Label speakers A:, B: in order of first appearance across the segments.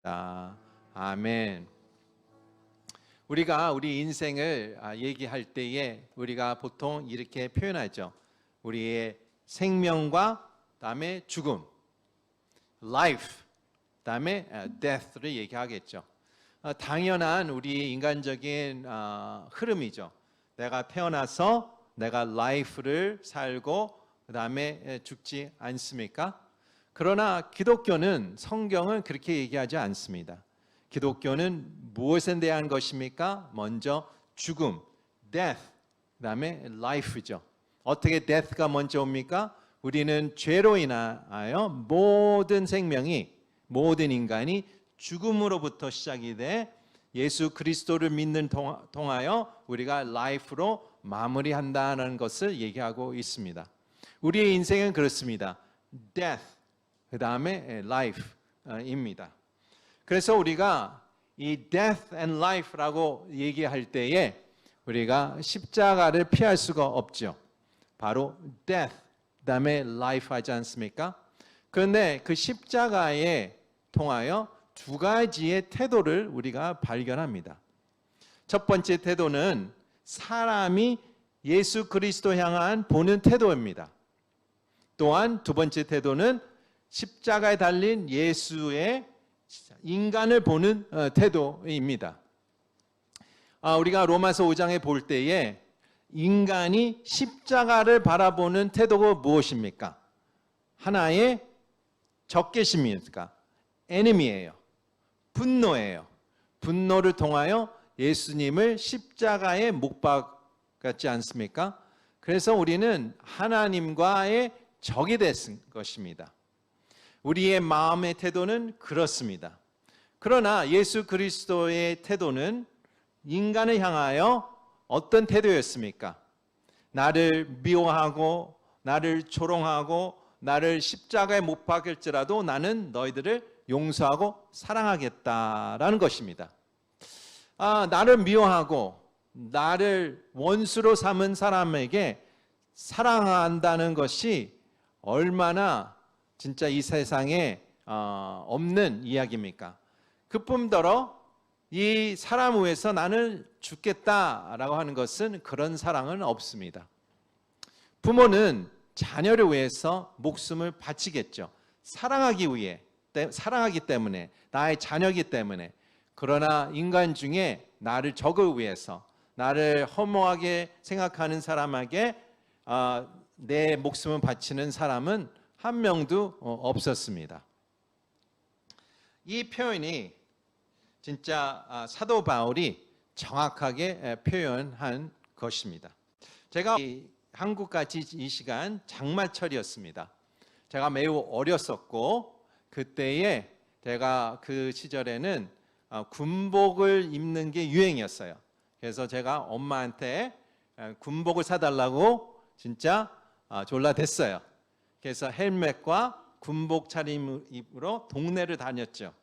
A: 아멘. 우리가 우리 인생을 얘기할 때에 우리가 보통 이렇게 표현하죠. 우리의 생명과 그다음에 죽음, life, 그다음에 death를 얘기하겠죠. 당연한 우리 인간적인 흐름이죠. 내가 태어나서 내가 life를 살고 그다음에 죽지 않습니까? 그러나 기독교는, 성경은 그렇게 얘기하지 않습니다. 기독교는 무엇에 대한 것입니까? 먼저 죽음, death, 그다음에 life죠. 어떻게 death가 먼저 옵니까? 우리는 죄로 인하여 모든 생명이, 모든 인간이 죽음으로부터 시작이 돼 예수 그리스도를 믿는 통하여 우리가 life로 마무리한다는 것을 얘기하고 있습니다. 우리의 인생은 그렇습니다. death, 그 다음에 life입니다. 그래서 우리가 이 death and life라고 얘기할 때에 우리가 십자가를 피할 수가 없죠. 바로 death, 그 다음에 life 하지 않습니까? 그런데 그 십자가에 통하여 두 가지의 태도를 우리가 발견합니다. 첫 번째 태도는 사람이 예수 그리스도 향한 보는 태도입니다. 또한 두 번째 태도는 십자가에 달린 예수의 인간을 보는 태도입니다. 우리가 로마서 5장에 볼 때에 인간이 십자가를 바라보는 태도가 무엇입니까? 하나의 적개심입니까? enemy예요. 분노예요. 분노를 통하여 예수님을 십자가에 못 박았지 않습니까? 그래서 우리는 하나님과의 적이 됐은 것입니다. 우리의 마음의 태도는 그렇습니다. 그러나 예수 그리스도의 태도는 인간을 향하여 어떤 태도였습니까? 나를 미워하고 나를 조롱하고 나를 십자가에 못 박을지라도 나는 너희들을 용서하고 사랑하겠다라는 것입니다. 나를 미워하고 나를 원수로 삼은 사람에게 사랑한다는 것이 얼마나 진짜 이 세상에 없는 이야기입니까? 그뿐더러 이 사람 위해서 나는 죽겠다라고 하는 것은 그런 사랑은 없습니다. 부모는 자녀를 위해서 목숨을 바치겠죠. 사랑하기 때문에, 나의 자녀이기 때문에. 그러나 인간 중에 나를 적을 위해서, 나를 허무하게 생각하는 사람에게 내 목숨을 바치는 사람은 한 명도 없었습니다. 이 표현이 진짜 사도 바울이 정확하게 표현한 것입니다. 제가 한국같이 이 시간 장마철이었습니다. 제가 매우 어렸었고 그때에 제가 그 시절에는 군복을 입는 게 유행이었어요. 그래서 제가 엄마한테 군복을 사달라고 진짜 졸라댔어요. 그래서 헬멧과 군복 차림으로 동네를 다녔죠.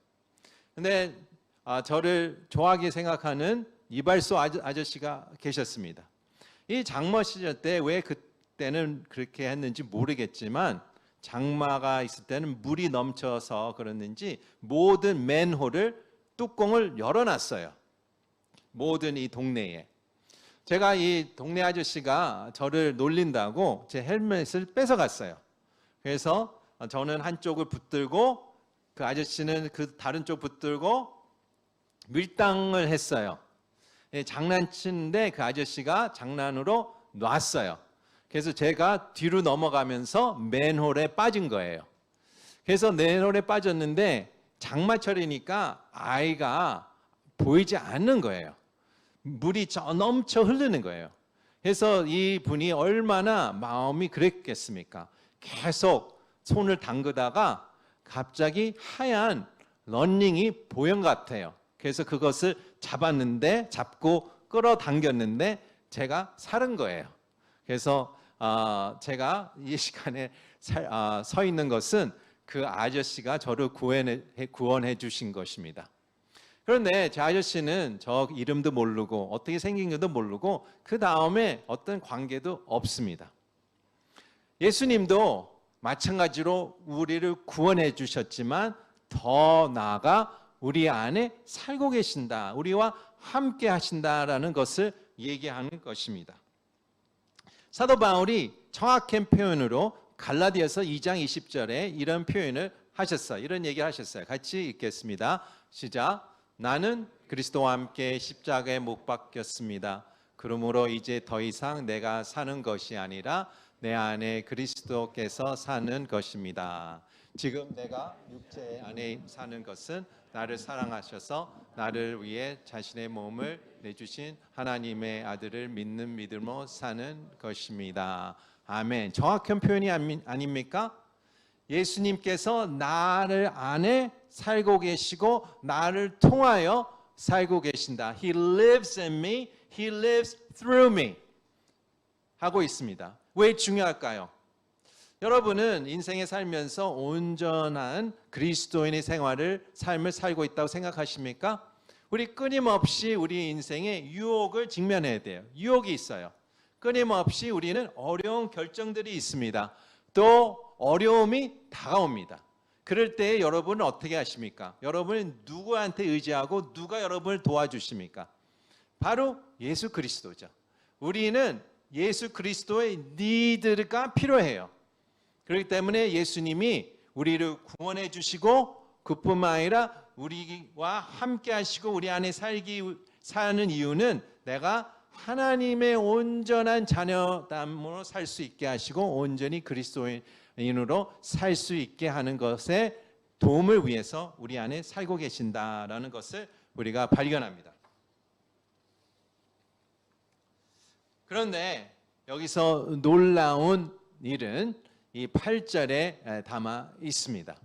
A: 근데 저를 좋아하게 생각하는 이발소 아저씨가 계셨습니다. 이 장마 시절 때 왜 그때는 그렇게 했는지 모르겠지만 장마가 있을 때는 물이 넘쳐서 그랬는지 모든 맨홀을 뚜껑을 열어놨어요. 모든 이 동네에. 제가 이 동네 아저씨가 저를 놀린다고 제 헬멧을 뺏어갔어요. 그래서 저는 한쪽을 붙들고 그 아저씨는 그 다른 쪽 붙들고 밀당을 했어요. 장난치는데 그 아저씨가 장난으로 놨어요. 그래서 제가 뒤로 넘어가면서 맨홀에 빠진 거예요. 그래서 맨홀에 빠졌는데 장마철이니까 아이가 보이지 않는 거예요. 물이 넘쳐 흐르는 거예요. 그래서 이 분이 얼마나 마음이 그랬겠습니까? 계속 손을 담그다가 갑자기 하얀 런닝이 보연 같아요. 그래서 그것을 잡고 끌어당겼는데 제가 살은 거예요. 그래서 제가 이 시간에 서 있는 것은 그 아저씨가 저를 구원해 주신 것입니다. 그런데 제 아저씨는 저 이름도 모르고 어떻게 생긴 것도 모르고 그 다음에 어떤 관계도 없습니다. 예수님도 마찬가지로 우리를 구원해 주셨지만 더 나아가 우리 안에 살고 계신다. 우리와 함께 하신다라는 것을 얘기하는 것입니다. 사도 바울이 정확한 표현으로 갈라디아서 2장 20절에 이런 표현을 하셨어요. 이런 얘기를 하셨어요. 같이 읽겠습니다. 시작. 나는 그리스도와 함께 십자가에 못 박혔습니다. 그러므로 이제 더 이상 내가 사는 것이 아니라 내 안에 그리스도께서 사는 것입니다. 지금 내가 육체 안에 사는 것은 나를 사랑하셔서 나를 위해 자신의 몸을 내주신 하나님의 아들을 믿는 믿음으로 사는 것입니다. 아멘. 정확한 표현이 아닙니까? 예수님께서 나를 안에 살고 계시고 나를 통하여 살고 계신다. He lives in me, He lives through me 하고 있습니다. 왜 중요할까요? 여러분은 인생에 살면서 온전한 그리스도인의 삶을 살고 있다고 생각하십니까? 우리 끊임없이 우리 인생에 유혹을 직면해야 돼요. 유혹이 있어요. 끊임없이 우리는 어려운 결정들이 있습니다. 또 어려움이 다가옵니다. 그럴 때 여러분은 어떻게 하십니까? 여러분은 누구한테 의지하고 누가 여러분을 도와주십니까? 바로 예수 그리스도죠. 우리는 예수 그리스도의 니드가 필요해요. 그렇기 때문에 예수님이 우리를 구원해 주시고 그뿐만 아니라 우리와 함께 하시고 우리 안에 사는 이유는 내가 하나님의 온전한 자녀됨으로 살 수 있게 하시고 온전히 그리스도인으로 살 수 있게 하는 것에 도움을 위해서 우리 안에 살고 계신다라는 것을 우리가 발견합니다. 그런데 여기서 놀라운 일은 이 8절에 담아 있습니다.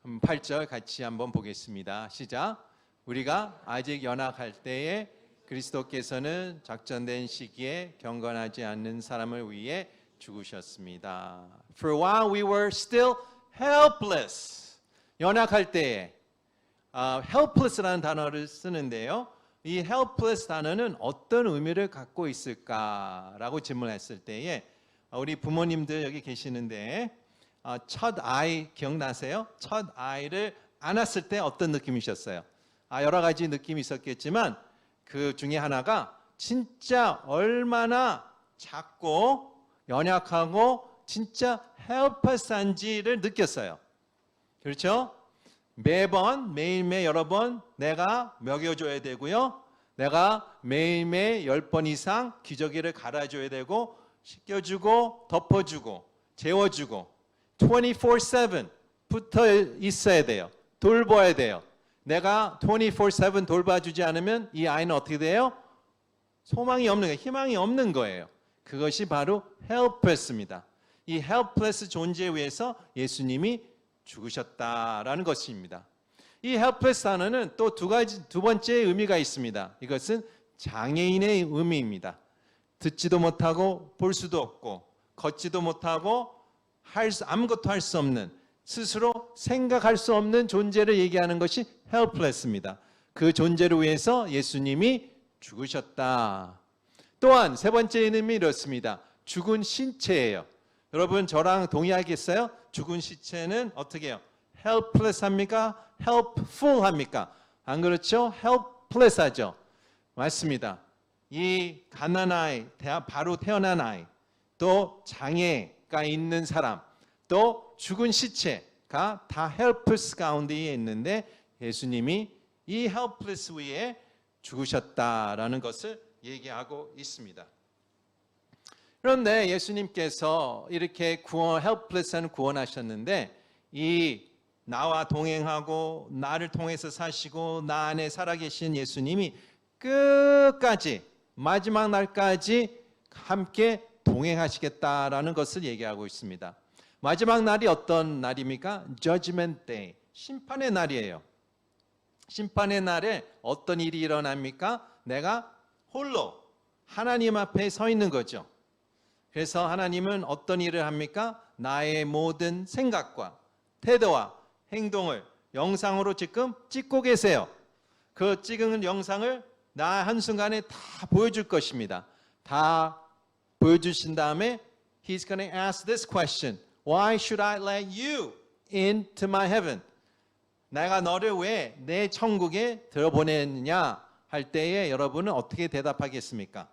A: 8절 같이 한번 보겠습니다. 시작. 우리가 아직 연약할 때에 그리스도께서는 작정된 시기에 경건하지 않는 사람을 위해 죽으셨습니다. For while we were still helpless. 연약할 때에 helpless라는 단어를 쓰는데요. 이 helpless 단어는 어떤 의미를 갖고 있을까라고 질문했을 때에 우리 부모님들 여기 계시는데 첫 아이 기억나세요? 첫 아이를 안았을 때 어떤 느낌이셨어요? 여러 가지 느낌이 있었겠지만 그 중에 하나가 진짜 얼마나 작고 연약하고 진짜 helpless한지를 느꼈어요. 그렇죠? 매일매일 여러 번 내가 먹여줘야 되고요. 내가 매일매일 10번 이상 기저귀를 갈아줘야 되고 씻겨주고 덮어주고 재워주고 24/7 붙어 있어야 돼요. 돌봐야 돼요. 내가 24/7 돌봐주지 않으면 이 아이는 어떻게 돼요? 소망이 없는 거예요. 희망이 없는 거예요. 그것이 바로 helpless입니다. 이 helpless 존재에 의해서 예수님이 죽으셨다라는 것입니다. 이 helpless 단어는 또 두 번째 의미가 있습니다. 이것은 장애인의 의미입니다. 듣지도 못하고 볼 수도 없고 걷지도 못하고 아무것도 할 수 없는 스스로 생각할 수 없는 존재를 얘기하는 것이 helpless입니다. 그 존재를 위해서 예수님이 죽으셨다. 또한 세 번째 의미 이렇습니다. 죽은 신체예요. 여러분 저랑 동의하겠어요? 죽은 신체는 어떻게 해요? helpless 합니까? helpful 합니까? 안 그렇죠? helpless 하죠. 맞습니다. 이 갓난 아이, 바로 태어난 아이, 또 장애가 있는 사람, 또 죽은 시체가 다 helpless 가운데에 있는데 예수님이 이 helpless 위에 죽으셨다라는 것을 얘기하고 있습니다. 그런데 예수님께서 이렇게 helpless한 구원하셨는데 이 나와 동행하고 나를 통해서 사시고 나 안에 살아계신 예수님이 끝까지 마지막 날까지 함께 동행하시겠다라는 것을 얘기하고 있습니다. 마지막 날이 어떤 날입니까? Judgment Day, 심판의 날이에요. 심판의 날에 어떤 일이 일어납니까? 내가 홀로 하나님 앞에 서 있는 거죠. 그래서 하나님은 어떤 일을 합니까? 나의 모든 생각과 태도와 행동을 영상으로 지금 찍고 계세요. 그 찍은 영상을 나 한순간에 다 보여줄 것입니다. 다 보여주신 다음에 He's going to ask this question. Why should I let you into my heaven? 내가 너를 왜 내 천국에 들어보냈느냐 할 때에 여러분은 어떻게 대답하겠습니까?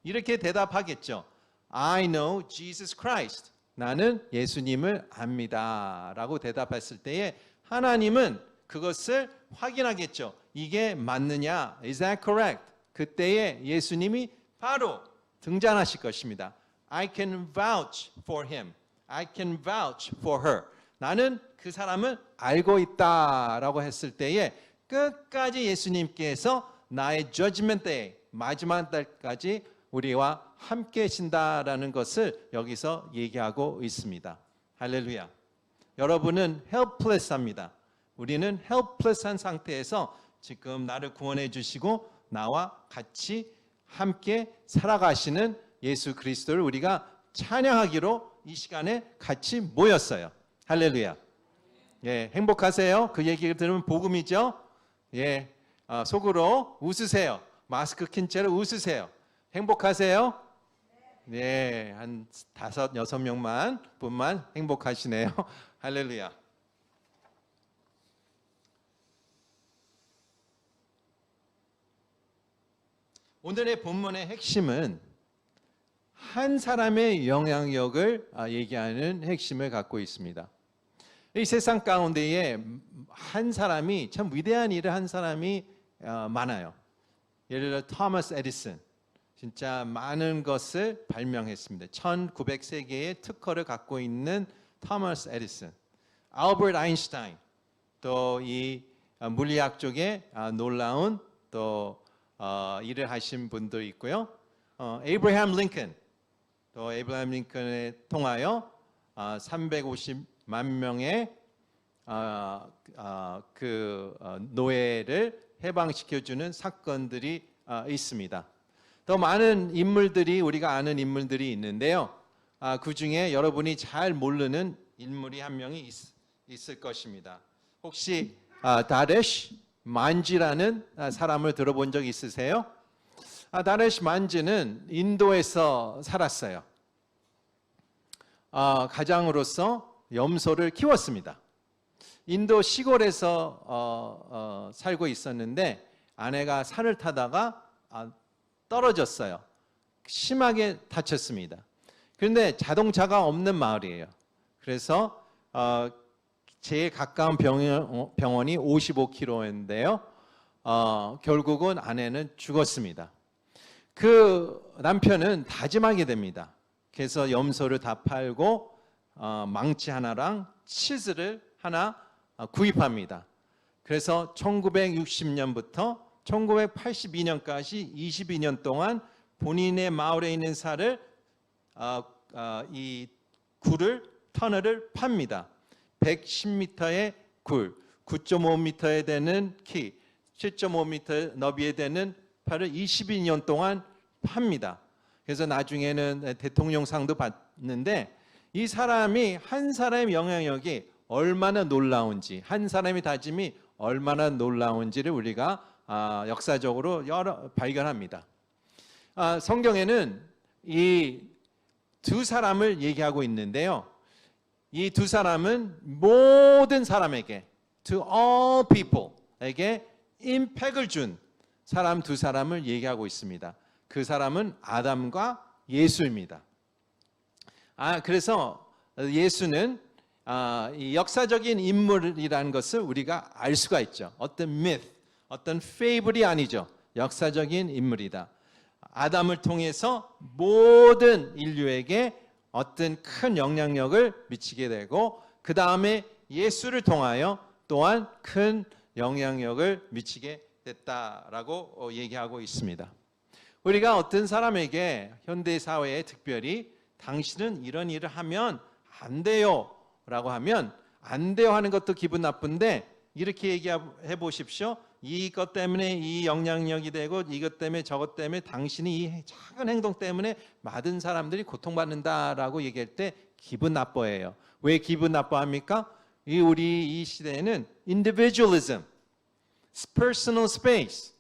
A: 이렇게 대답하겠죠. I know Jesus Christ. 나는 예수님을 압니다. 라고 대답했을 때에 하나님은 그것을 확인하겠죠. 이게 맞느냐? Is that correct? 그때에 예수님이 바로 등장하실 것입니다. I can vouch for him. I can vouch for her. 나는 그 사람을 알고 있다라고 했을 때에 끝까지 예수님께서 나의 judgment day, 마지막 날까지 우리와 함께 계신다라는 것을 여기서 얘기하고 있습니다. 할렐루야. 여러분은 helpless합니다. 우리는 helpless한 상태에서 지금 나를 구원해 주시고 나와 같이 함께 살아가시는 예수 그리스도를 우리가 찬양하기로 이 시간에 같이 모였어요. 할렐루야. 예, 행복하세요? 그 얘기를 들으면 복음이죠? 예, 속으로 웃으세요. 마스크 낀 채로 웃으세요. 행복하세요? 네, 한 5, 6명만 분만 행복하시네요. 할렐루야. 오늘의 본문의 핵심은 한 사람의 영향력을 얘기하는 핵심을 갖고 있습니다. 이 세상 가운데에 한 사람이 참 위대한 일을 한 사람이 많아요. 예를 들어 토마스 에디슨, 진짜 많은 것을 발명했습니다. 1903개의 특허를 갖고 있는 토마스 에디슨, 알버트 아인슈타인, 또 이 물리학 쪽에 놀라운 또 일을 하신 분도 있고요. 에이브라함 링컨, 또 에이브라함 링컨에 통하여 350만 명의 노예를 해방시켜주는 사건들이 있습니다. 더 많은 인물들이 우리가 아는 인물들이 있는데요. 그 중에 여러분이 잘 모르는 인물이 한 명이 있을 것입니다. 혹시 다레시 만지라는 사람을 들어본 적 있으세요? 다레시 만지는 인도에서 살았어요. 가장으로서 염소를 키웠습니다. 인도 시골에서 살고 있었는데 아내가 산을 타다가 떨어졌어요. 심하게 다쳤습니다. 그런데 자동차가 없는 마을이에요. 그래서 제일 가까운 병원이 55km인데요. 결국은 아내는 죽었습니다. 그 남편은 다짐하게 됩니다. 그래서 염소를 다 팔고 망치 하나랑 치즈를 하나 구입합니다. 그래서 1960년부터 1982년까지 22년 동안 본인의 마을에 있는 살을 이 굴을 터널을 팝니다. 110m의 굴, 9.5m에 되는 키, 7.5m 너비에 되는 팔을 22년 동안 팝니다. 그래서 나중에는 대통령상도 받는데 이 사람이 한 사람의 영향력이 얼마나 놀라운지, 한 사람의 다짐이 얼마나 놀라운지를 우리가 역사적으로 발견합니다. 성경에는 이 두 사람을 얘기하고 있는데요. 이 두 사람은 모든 사람에게, to all people에게 임팩을 준 사람 두 사람을 얘기하고 있습니다. 그 사람은 아담과 예수입니다. 그래서 예수는 이 역사적인 인물이라는 것을 우리가 알 수가 있죠. 어떤 myth, 어떤 fable이 아니죠. 역사적인 인물이다. 아담을 통해서 모든 인류에게 어떤 큰 영향력을 미치게 되고 그 다음에 예수를 통하여 또한 큰 영향력을 미치게 됐다라고 얘기하고 있습니다. 우리가 어떤 사람에게 현대사회에 특별히 당신은 이런 일을 하면 안 돼요 라고 하면 안 돼요 하는 것도 기분 나쁜데 이렇게 얘기해 보십시오. 이것 때문에 이 영향력이 되고 이것 때문에 저것 때문에 당신이 이 작은 행동 때문에 많은 사람들이 고통받는다라고 얘기할 때 기분 나빠해요. 왜 기분 나빠합니까? 우리 이 시대에는 individualism, personal space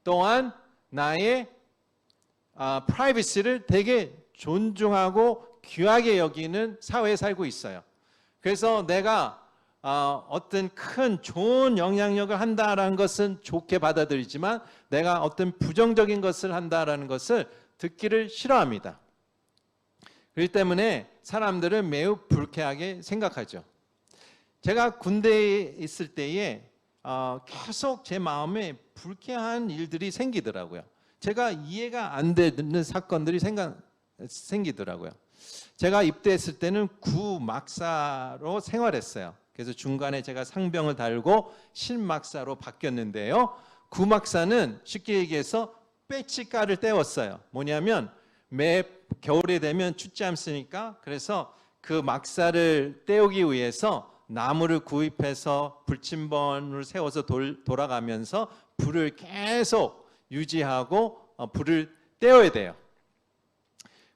A: 또한 나의 privacy를 되게 존중하고 귀하게 여기는 사회에 살고 있어요. 그래서 내가 어떤 큰 좋은 영향력을 한다라는 것은 좋게 받아들이지만 내가 어떤 부정적인 것을 한다라는 것을 듣기를 싫어합니다. 그렇기 때문에 사람들은 매우 불쾌하게 생각하죠. 제가 군대에 있을 때에 계속 제 마음에 불쾌한 일들이 생기더라고요. 제가 이해가 안 되는 사건들이 생기더라고요. 제가 입대했을 때는 구막사로 생활했어요. 그래서 중간에 제가 상병을 달고 실막사로 바뀌었는데요. 구막사는 쉽게 얘기해서 배치가를 떼웠어요. 뭐냐면 매 겨울에 되면 춥지 않습니까? 그래서 그 막사를 떼우기 위해서 나무를 구입해서 불침번을 세워서 돌아가면서 불을 계속 유지하고 불을 떼어야 돼요.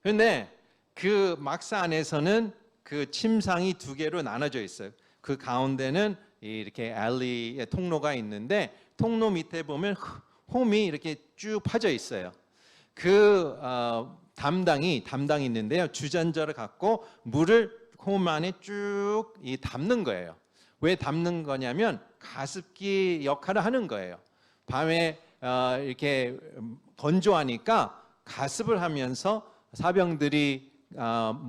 A: 그런데 그 막사 안에서는 그 침상이 두 개로 나눠져 있어요. 그 가운데는 이렇게 알리의 통로가 있는데 통로 밑에 보면 홈이 이렇게 쭉 파져 있어요. 그 담당이 있는데요. 주전자를 갖고 물을 홈 안에 쭉 담는 거예요. 왜 담는 거냐면 가습기 역할을 하는 거예요. 밤에 이렇게 건조하니까 가습을 하면서 사병들이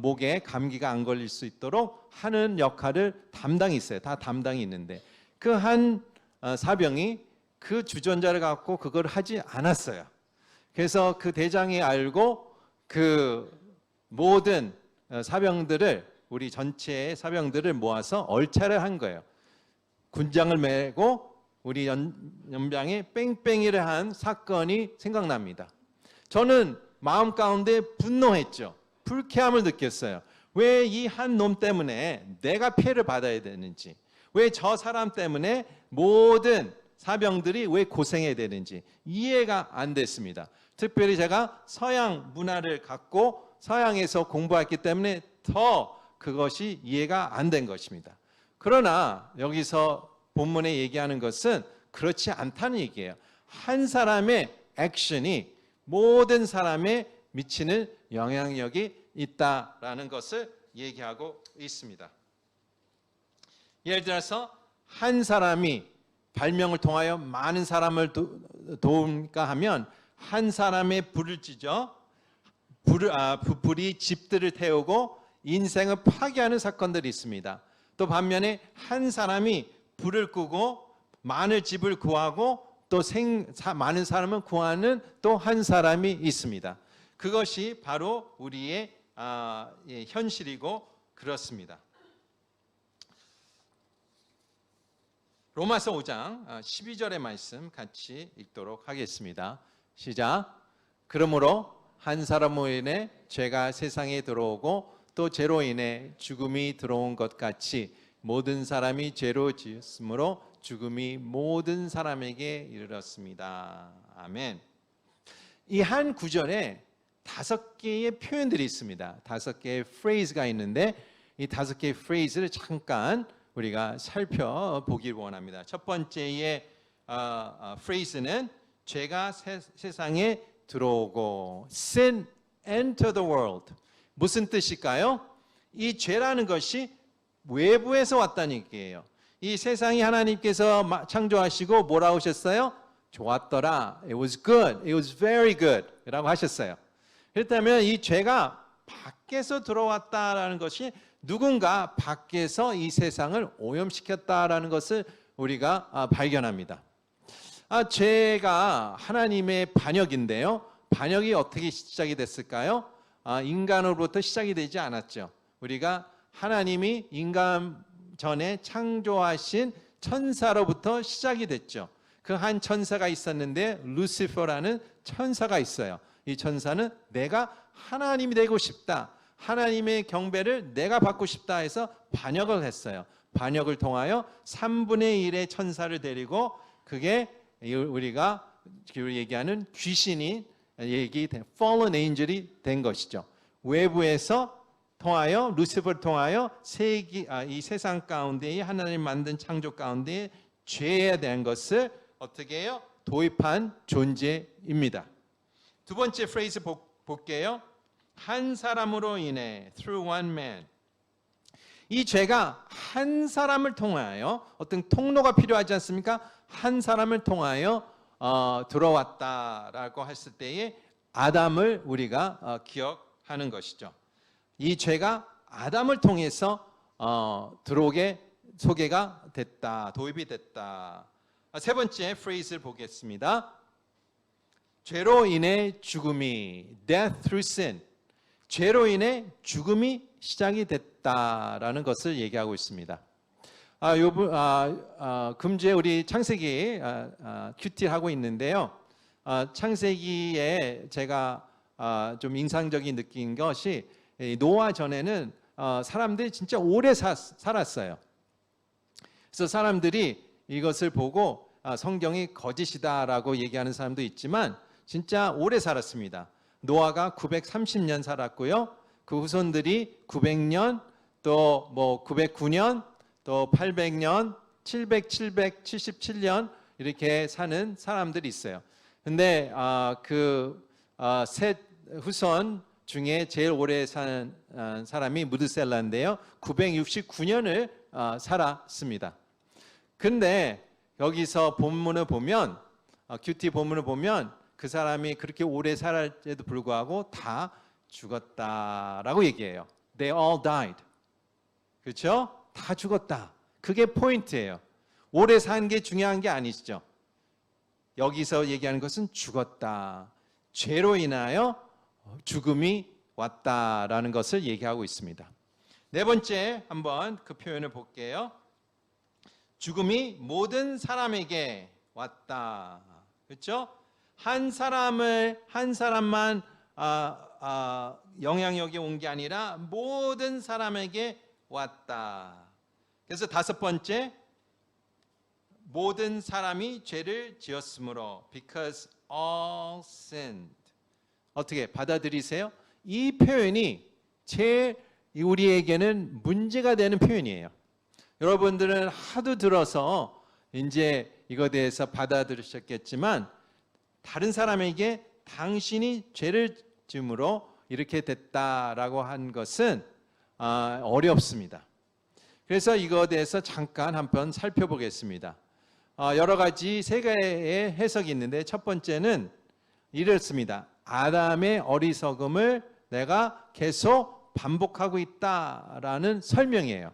A: 목에 감기가 안 걸릴 수 있도록 하는 역할을 담당이 있어요. 다 담당이 있는데 그 한 사병이 그 주전자를 갖고 그걸 하지 않았어요. 그래서 그 대장이 알고 그 모든 사병들을 우리 전체의 사병들을 모아서 얼차를 한 거예요. 군장을 메고 우리 연병에 뺑뺑이를 한 사건이 생각납니다. 저는 마음 가운데 분노했죠. 불쾌함을 느꼈어요. 왜 이 한 놈 때문에 내가 피해를 받아야 되는지, 왜 저 사람 때문에 모든 사병들이 왜 고생해야 되는지 이해가 안 됐습니다. 특별히 제가 서양 문화를 갖고 서양에서 공부했기 때문에 더 그것이 이해가 안 된 것입니다. 그러나 여기서 본문에 얘기하는 것은 그렇지 않다는 얘기예요. 한 사람의 액션이 모든 사람에 미치는 영향력이 있다라는 것을 얘기하고 있습니다. 예를 들어서 한 사람이 발명을 통하여 많은 사람을 도움까 하면 한 사람의 불을 찢어 불이 집들을 태우고 인생을 파괴하는 사건들이 있습니다. 또 반면에 한 사람이 불을 끄고 많은 집을 구하고 또 많은 사람을 구하는 또 한 사람이 있습니다. 그것이 바로 우리의 현실이고 그렇습니다. 로마서 5장 12절의 말씀 같이 읽도록 하겠습니다. 시작. 그러므로 한 사람으로 인해 죄가 세상에 들어오고 또 죄로 인해 죽음이 들어온 것 같이 모든 사람이 죄로 지었으므로 죽음이 모든 사람에게 이르렀습니다. 아멘. 이 한 구절에 5개의 표현들이 있습니다. 5개의 프레이즈가 있는데 이 5개의 프레이즈를 잠깐 우리가 살펴보길 원합니다. 첫 번째의 프레이즈는 죄가 세상에 들어오고 sin enter the world. 무슨 뜻일까요? 이 죄라는 것이 외부에서 왔다는 얘기예요. 이 세상이 하나님께서 창조하시고 뭐라고 하셨어요? 좋았더라. It was good. It was very good. 라고 하셨어요. 그렇다면 이 죄가 밖에서 들어왔다라는 것이 누군가 밖에서 이 세상을 오염시켰다라는 것을 우리가 발견합니다. 죄가 하나님의 반역인데요. 반역이 어떻게 시작이 됐을까요? 인간으로부터 시작이 되지 않았죠. 우리가 하나님이 인간 전에 창조하신 천사로부터 시작이 됐죠. 그 한 천사가 있었는데 루시퍼라는 천사가 있어요. 이 천사는 내가 하나님이 되고 싶다. 하나님의 경배를 내가 받고 싶다 해서 반역을 했어요. 반역을 통하여 3분의 1의 천사를 데리고 그게 우리가 얘기하는 귀신이 fallen angel이 된 것이죠. 외부에서 통하여 루시퍼를 통하여 이 세상 가운데에 하나님 만든 창조 가운데에 죄에 대한 것을 어떻게 해요? 도입한 존재입니다. 두 번째 프레이즈 볼게요. 한 사람으로 인해 through one man. 이 죄가 한 사람을 통하여 어떤 통로가 필요하지 않습니까? 한 사람을 통하여 들어왔다라고 했을 때에 아담을 우리가 기억하는 것이죠. 이 죄가 아담을 통해서 들어오게 소개가 됐다, 도입이 됐다. 세 번째 프레이즈를 보겠습니다. 죄로 인해 죽음이, death through sin. 죄로 인해 죽음이 시작이 됐다라는 것을 얘기하고 있습니다. 금주에 우리 창세기 큐티 하고 있는데요. 창세기에 제가 좀 인상적인 느낀 것이 노아 전에는 사람들이 진짜 오래 살았어요. 그래서 사람들이 이것을 보고 성경이 거짓이다라고 얘기하는 사람도 있지만 진짜 오래 살았습니다. 노아가 930년 살았고요. 그 후손들이 900년, 또 909년, 또 800년, 777년 이렇게 사는 사람들이 있어요. 근데 셋 후손 중에 제일 오래 산 사람이 무드셀라인데요. 969년을 살았습니다. 근데 여기서 본문을 보면, 큐티 본문을 보면 그 사람이 그렇게 오래 살았에도 불구하고 다 죽었다라고 얘기해요. They all died. 그렇죠? 다 죽었다. 그게 포인트예요. 오래 산 게 중요한 게 아니죠. 여기서 얘기하는 것은 죽었다. 죄로 인하여 죽음이 왔다라는 것을 얘기하고 있습니다. 네 번째 한번 그 표현을 볼게요. 죽음이 모든 사람에게 왔다. 그렇죠? 한 사람만 영향력이 온 게 아니라 모든 사람에게 왔다. 그래서 다섯 번째, 모든 사람이 죄를 지었으므로, because all sinned. 어떻게 받아들이세요? 이 표현이 우리에게는 문제가 되는 표현이에요. 여러분들은 하도 들어서 이제 이거에 대해서 받아들이셨겠지만 다른 사람에게 당신이 죄를 지음으로 이렇게 됐다라고 한 것은 어렵습니다. 그래서 이거에 대해서 잠깐 한번 살펴보겠습니다. 여러 가지 세 개의 해석이 있는데 첫 번째는 이렇습니다. 아담의 어리석음을 내가 계속 반복하고 있다라는 설명이에요.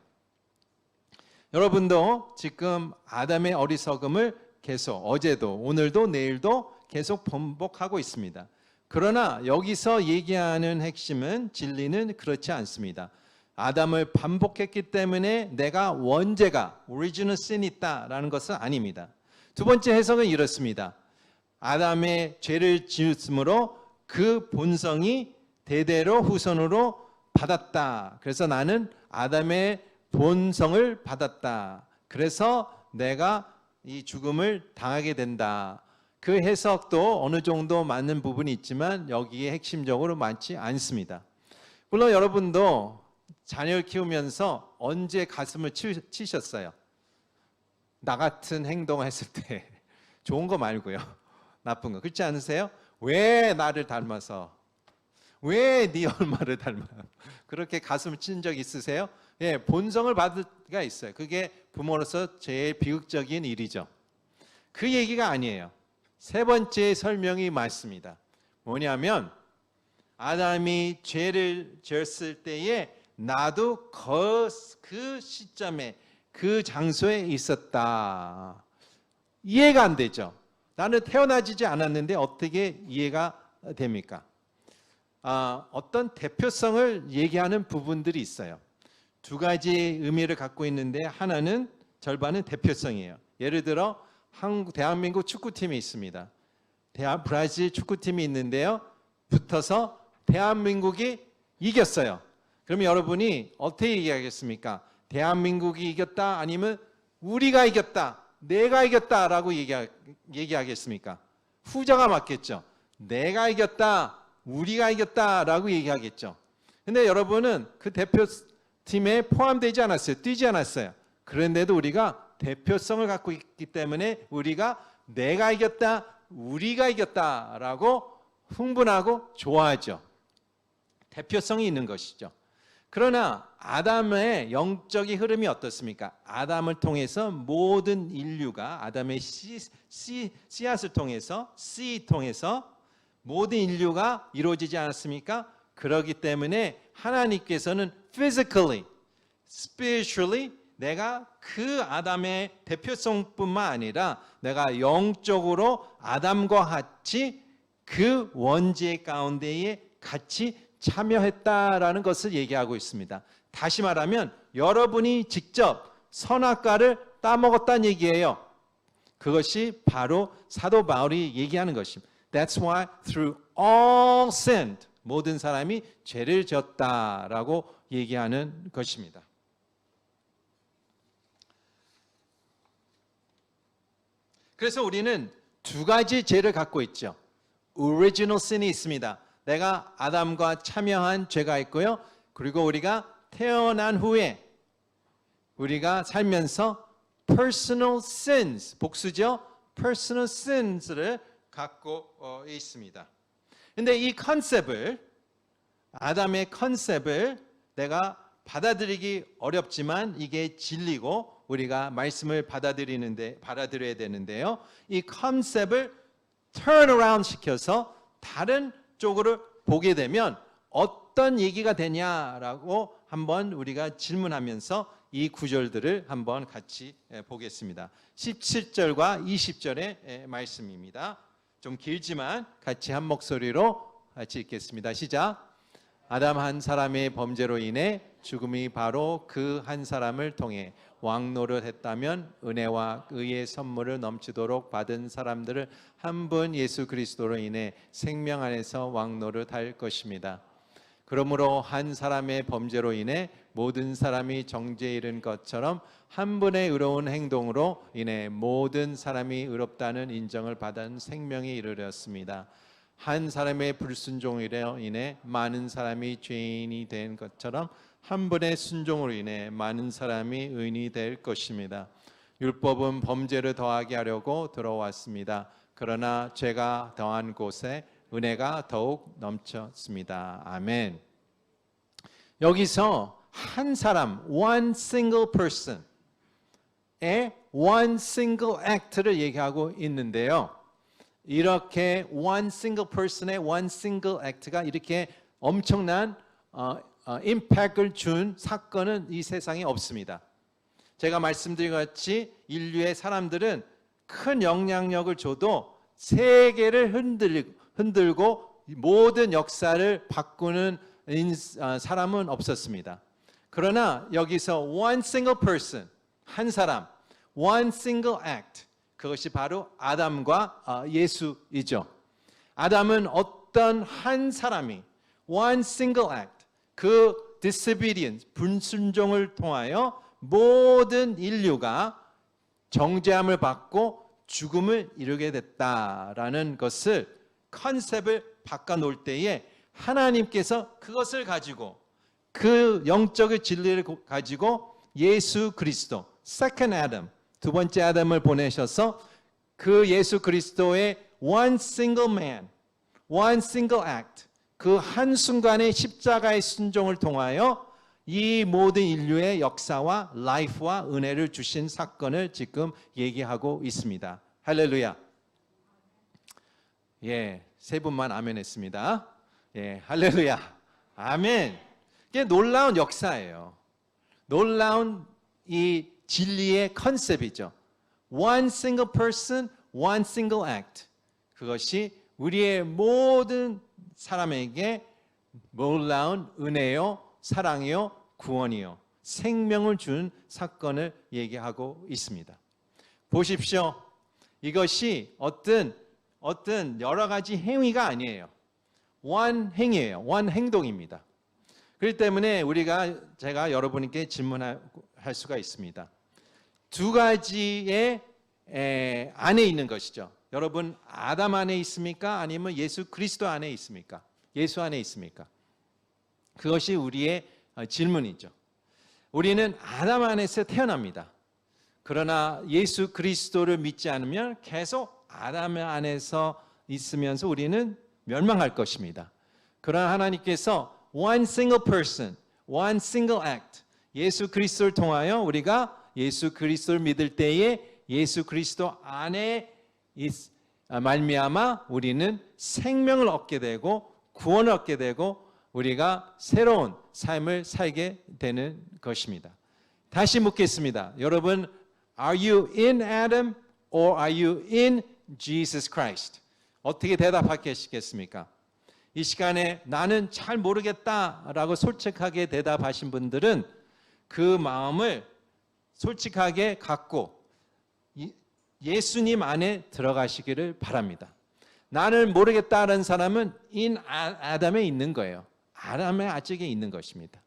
A: 여러분도 지금 아담의 어리석음을 계속 어제도 오늘도 내일도 계속 반복하고 있습니다. 그러나 여기서 얘기하는 핵심은 진리는 그렇지 않습니다. 아담을 반복했기 때문에 내가 원죄가 original sin 있다라는 것은 아닙니다. 두 번째 해석은 이렇습니다. 아담의 죄를 지었으므로 그 본성이 대대로 후손으로 받았다. 그래서 나는 아담의 본성을 받았다. 그래서 내가 이 죽음을 당하게 된다. 그 해석도 어느 정도 맞는 부분이 있지만 여기에 핵심적으로 맞지 않습니다. 물론 여러분도 자녀를 키우면서 언제 가슴을 치셨어요? 나 같은 행동을 했을 때 좋은 거 말고요. 나쁜 거. 그렇지 않으세요? 왜 나를 닮아서? 왜 네 엄마를 닮아? 그렇게 가슴을 친 적 있으세요? 예, 본성을 받을 수가 있어요. 그게 부모로서 제일 비극적인 일이죠. 그 얘기가 아니에요. 세 번째 설명이 맞습니다. 뭐냐면 아담이 죄를 지었을 때에 나도 그 시점에 그 장소에 있었다. 이해가 안 되죠. 나는 태어나지 않았는데 어떻게 이해가 됩니까? 어떤 대표성을 얘기하는 부분들이 있어요. 두 가지 의미를 갖고 있는데 하나는 절반은 대표성이에요. 예를 들어 대한민국 축구팀이 있습니다. 브라질 축구팀이 있는데요. 붙어서 대한민국이 이겼어요. 그러면 여러분이 어떻게 얘기하겠습니까? 대한민국이 이겼다 아니면 우리가 이겼다, 내가 이겼다라고 얘기하겠습니까? 후자가 맞겠죠. 내가 이겼다, 우리가 이겼다라고 얘기하겠죠. 근데 여러분은 그 대표팀에 포함되지 않았어요. 뛰지 않았어요. 그런데도 우리가 대표성을 갖고 있기 때문에 우리가 내가 이겼다, 우리가 이겼다라고 흥분하고 좋아하죠. 대표성이 있는 것이죠. 그러나 아담의 영적인 흐름이 어떻습니까? 아담을 통해서 모든 인류가 아담의 씨앗을 통해서 씨 통해서 모든 인류가 이루어지지 않았습니까? 그렇기 때문에 하나님께서는 physically, spiritually 내가 그 아담의 대표성뿐만 아니라 내가 영적으로 아담과 같이 그 원죄 가운데에 같이 참여했다라는 것을 얘기하고 있습니다. 다시 말하면 여러분이 직접 선악과를 따먹었다는 얘기예요. 그것이 바로 사도 바울이 얘기하는 것입니다. That's why through all sinned 모든 사람이 죄를 지었다라고 얘기하는 것입니다. 그래서 우리는 두 가지 죄를 갖고 있죠. Original sin이 있습니다. 내가 아담과 참여한 죄가 있고요. 그리고 우리가 태어난 후에 우리가 살면서 personal sins, 복수죠. personal sins를 갖고 있습니다. 근데 이 컨셉을 아담의 컨셉을 내가 받아들이기 어렵지만 이게 진리고 우리가 말씀을 받아들여야 되는데요. 이 컨셉을 turn around 시켜서 다른 쪽으로 보게 되면 어떤 얘기가 되냐라고 한번 우리가 질문하면서 이 구절들을 한번 같이 보겠습니다. 17절과 20절의 말씀입니다. 좀 길지만 같이 한 목소리로 같이 읽겠습니다. 시작. 아담 한 사람의 범죄로 인해 죽음이 바로 그 한 사람을 통해 왕노릇 했다면 은혜와 의의 선물을 넘치도록 받은 사람들을 한 분 예수 그리스도로 인해 생명 안에서 왕노릇 할 것입니다. 그러므로 한 사람의 범죄로 인해 모든 사람이 정죄에 이른 것처럼 한 분의 의로운 행동으로 인해 모든 사람이 의롭다는 인정을 받은 생명에 이르렀습니다. 한 사람의 불순종으로 인해 많은 사람이 죄인이 된 것처럼 한 분의 순종으로 인해 많은 사람이 의인이 될 것입니다. 율법은 범죄를 더하게 하려고 들어왔습니다. 그러나 죄가 더한 곳에 은혜가 더욱 넘쳤습니다. 아멘. 여기서 한 사람, one single person의 one single act를 얘기하고 있는데요. 이렇게 one single person의 one single act가 이렇게 엄청난 임팩트를 준 사건은 이 세상에 없습니다. 제가 말씀드린 것 같이 인류의 사람들은 큰 영향력을 줘도 세계를 흔들고 모든 역사를 바꾸는 사람은 없었습니다. 그러나 여기서 one single person, 한 사람, one single act, 그것이 바로 아담과 예수이죠. 아담은 어떤 한 사람이 one single act, 그 disobedience, 불순종을 통하여 모든 인류가 정죄함을 받고 죽음을 이루게 됐다라는 것을 컨셉을 바꿔놓을 때에 하나님께서 그것을 가지고 그 영적인 진리를 가지고 예수 그리스도, second Adam, 두 번째 아담을 보내셔서 그 예수 그리스도의 one single man, one single act, 그 한순간의 십자가의 순종을 통하여 이 모든 인류의 역사와 라이프와 은혜를 주신 사건을 지금 얘기하고 있습니다. 할렐루야. 예, 세 분만 아멘 했습니다. 예, 할렐루야. 아멘. 이게 놀라운 역사예요. 놀라운 이 진리의 컨셉이죠. One single person, one single act. 그것이 우리의 모든 사람에게 놀라운 은혜요, 사랑이요, 구원이요, 생명을 준 사건을 얘기하고 있습니다. 보십시오. 이것이 어떤 여러 가지 행위가 아니에요. one 행위예요. one 행동입니다. 그렇기 때문에 제가 여러분께 질문할 수가 있습니다. 두 가지의 안에 있는 것이죠. 여러분 아담 안에 있습니까? 아니면 예수 그리스도 안에 있습니까? 예수 안에 있습니까? 그것이 우리의 질문이죠. 우리는 아담 안에서 태어납니다. 그러나 예수 그리스도를 믿지 않으면 계속 아담 안에서 있으면서 우리는 멸망할 것입니다. 그러나 하나님께서 one single person, one single act. 예수 그리스도를 통하여 우리가 예수 그리스도를 믿을 때에 예수 그리스도 안에 말미암아 우리는 생명을 얻게 되고 구원을 얻게 되고 우리가 새로운 삶을 살게 되는 것입니다. 다시 묻겠습니다. 여러분, are you in Adam or are you in Jesus Christ? 어떻게 대답하시겠습니까? 이 시간에 나는 잘 모르겠다라고 솔직하게 대답하신 분들은 그 마음을 솔직하게 갖고 예수님 안에 들어가시기를 바랍니다. 나는 모르겠다는 사람은 in 아담에 있는 거예요. 아담의 아직에 있는 것입니다.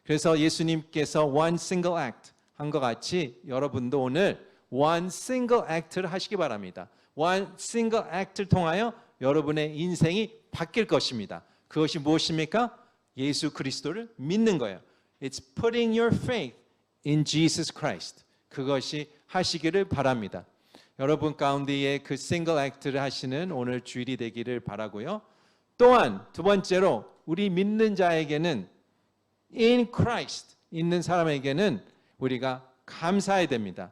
A: 그래서 예수님께서 one single act 한 것 같이 여러분도 오늘 one single act를 하시기 바랍니다. one single act를 통하여 여러분의 인생이 바뀔 것입니다. 그것이 무엇입니까? 예수 그리스도를 믿는 거예요. It's putting your faith in Jesus Christ. 그것이 하시기를 바랍니다. 여러분 가운데에 그 싱글 액트를 하시는 오늘 주일이 되기를 바라고요. 또한 두 번째로 우리 믿는 자에게는 in Christ 있는 사람에게는 우리가 감사해야 됩니다.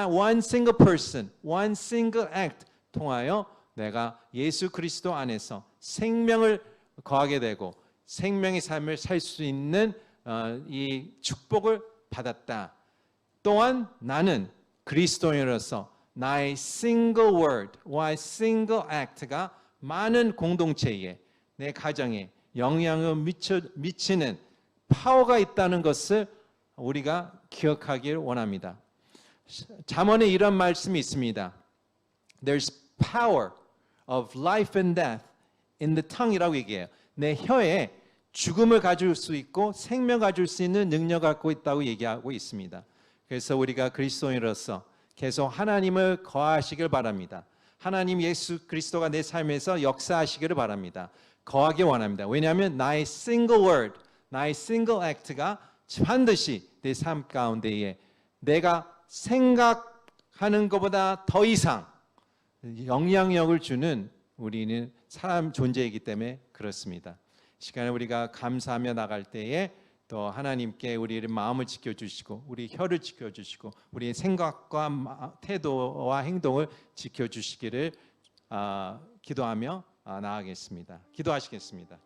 A: One single person, one single act 통하여 내가 예수 그리스도 안에서 생명을 거하게 되고 생명의 삶을 살 수 있는 이 축복을 받았다. 또한 나는 그리스도인으로서 나의 single word, 나의 single act가 많은 공동체에 내 가정에 영향을 미치는 파워가 있다는 것을 우리가 기억하길 원합니다. 잠언에 이런 말씀이 있습니다. There's power of life and death in the tongue이라고 얘기해요. 내 혀에 죽음을 가질 수 있고 생명 가질 수 있는 능력을 갖고 있다고 얘기하고 있습니다. 그래서 우리가 그리스도인으로서 계속 하나님을 거하시길 바랍니다. 하나님 예수 그리스도가 내 삶에서 역사하시기를 바랍니다. 거하기 원합니다. 왜냐하면 나의 single word, 나의 single act가 반드시 내 삶 가운데에 내가 생각하는 것보다 더 이상 영향력을 주는 우리는 사람 존재이기 때문에 그렇습니다. 시간에 우리가 감사하며 나갈 때에 또 하나님께 우리의 마음을 지켜주시고 우리 혀를 지켜주시고 우리의 생각과 태도와 행동을 지켜주시기를 기도하며 나아가겠습니다. 기도하시겠습니다.